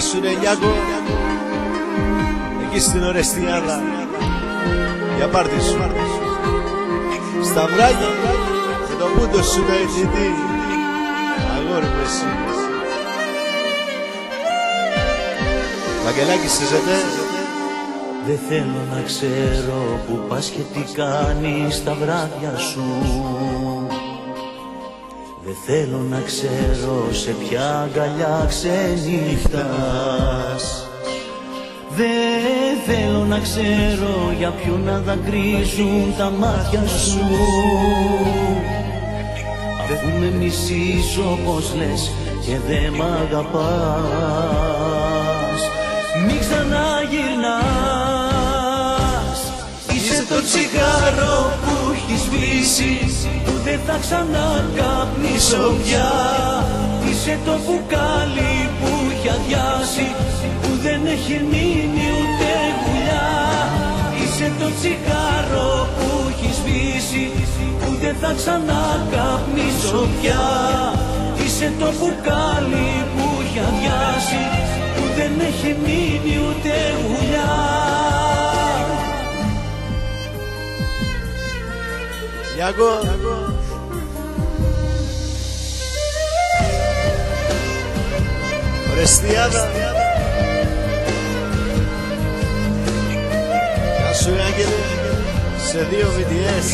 σου ρε Γιάκο, εκεί στην Ορεστιάδα, για πάρτι σου. Στα βράδια και το πούντο σου το εθνητή, αγόρι μου εσύ. Βαγγελάκη συζητέ. Δεν θέλω να ξέρω που πας και τι κάνεις τα βράδια σου. Δεν θέλω να ξέρω σε ποια αγκαλιά ξενύχτας. Δεν θέλω να ξέρω για ποιον να δακρύζουν τα μάτια σου. Αφού με μισείς όπως λες και δεν μ' αγαπάς, μη ξαναγυρνάς. Είσαι το τσιγάρο που έχει σβήσει, που δεν θα ξανακαπνίσω πια. Είσαι το μπουκάλι που έχει αδειάσει, που δεν έχει μείνει ούτε γουλιά. Είσαι το τσιγάρο που έχει σβήσει, που δεν θα ξανακαπνίσω πια. Είσαι το μπουκάλι που έχει αδειάσει, που δεν έχει μείνει ούτε γουλιά. Γιάκο, Ορεστιάδα. Γεια σου Άγγελε, σε 2 VTS.